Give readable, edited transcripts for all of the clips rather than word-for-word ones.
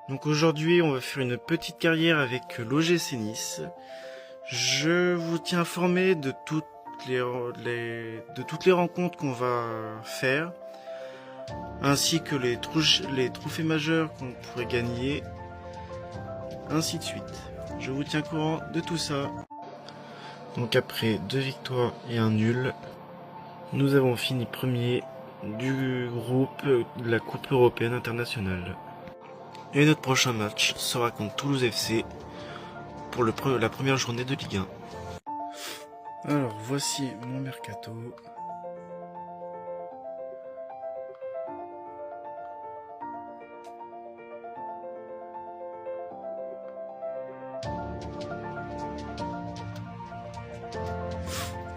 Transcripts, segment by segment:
Donc aujourd'hui, on va faire une petite carrière avec l'OGC Nice. Je vous tiens informé de toutes les rencontres qu'on va faire, ainsi que les trophées majeurs qu'on pourrait gagner, ainsi de suite. Je vous tiens au courant de tout ça. Donc après 2 victoires et un nul, nous avons fini premier du groupe de la Coupe européenne internationale. Et notre prochain match sera contre Toulouse FC pour la première journée de Ligue 1. Alors voici mon mercato.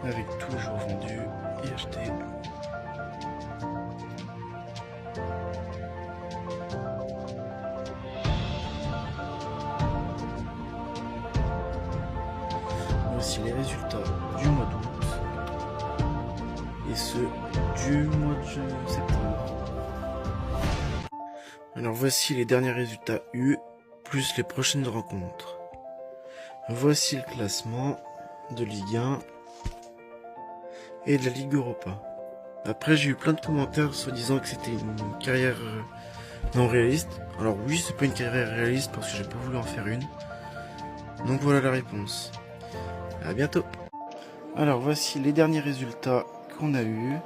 Avec tous les joueurs vendus et achetés. Voici les résultats du mois d'août et ceux du mois de septembre. Alors voici les derniers résultats U plus les prochaines rencontres. Voici le classement de Ligue 1 et de la Ligue Europa. Après j'ai eu plein de commentaires soi-disant que c'était une carrière non réaliste. Alors oui, c'est pas une carrière réaliste parce que j'ai pas voulu en faire une. Donc voilà la réponse. À bientôt. Alors voici les derniers résultats qu'on a eus.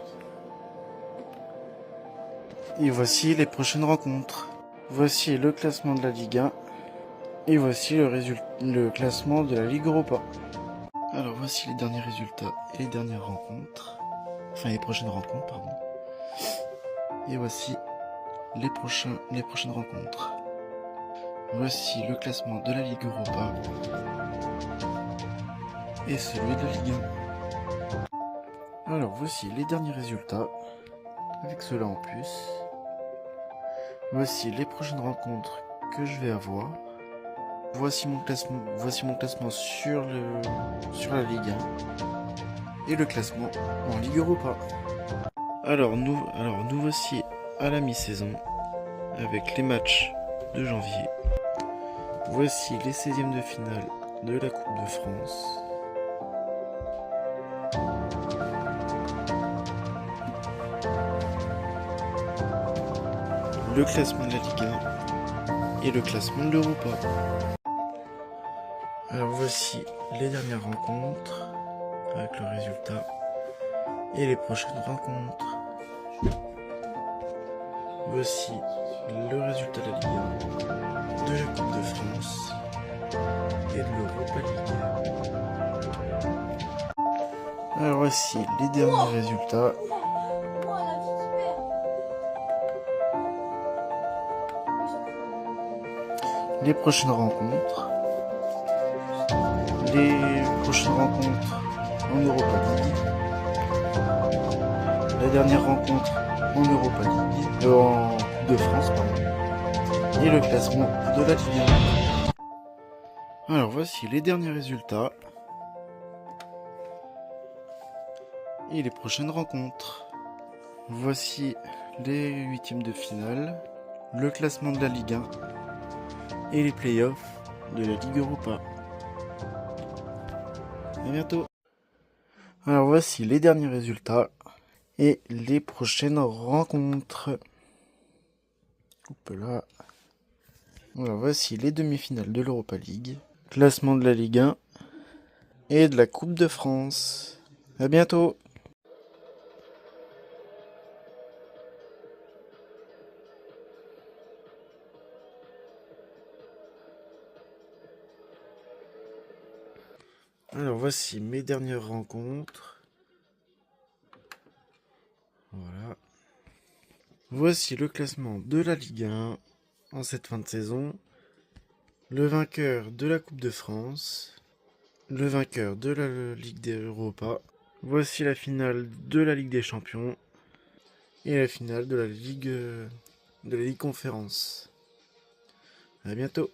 Et voici les prochaines rencontres. Voici le classement de la Ligue 1. Et voici le classement de la Ligue Europa. Alors voici les derniers résultats et les dernières rencontres. Enfin les prochaines rencontres, pardon. Et voici les prochaines rencontres. Voici le classement de la Ligue Europa. Et celui de la Ligue 1. Alors voici les derniers résultats. Avec cela en plus. Voici les prochaines rencontres que je vais avoir. Voici mon classement sur la Ligue 1 et le classement en Ligue Europa. Alors nous voici à la mi-saison avec les matchs de janvier. Voici les 16e de finale de la Coupe de France. Le classement de la Ligue 1 et le classement de l'Europa. Alors voici les dernières rencontres avec le résultat et les prochaines rencontres. Voici le résultat de la Ligue 1, de la Coupe de France et de l'Europa League. Alors voici les derniers résultats. Les prochaines rencontres. Les prochaines rencontres en Europa League. La dernière rencontre en Europa League. En Coupe de France, pardon. Et le classement de la Ligue 1. Alors voici les derniers résultats. Et les prochaines rencontres. Voici les 8e de finale. Le classement de la Ligue 1. Et les playoffs de la Ligue Europa. A bientôt. Alors voici les derniers résultats et les prochaines rencontres. Hop là. Alors voici les demi-finales de l'Europa League, classement de la Ligue 1 et de la Coupe de France. A bientôt. Alors voici mes dernières rencontres. Voilà. Voici le classement de la Ligue 1 en cette fin de saison. Le vainqueur de la Coupe de France. Le vainqueur de la Ligue d'Europa. Voici la finale de la Ligue des Champions. Et la finale de la Ligue Conférence. A bientôt.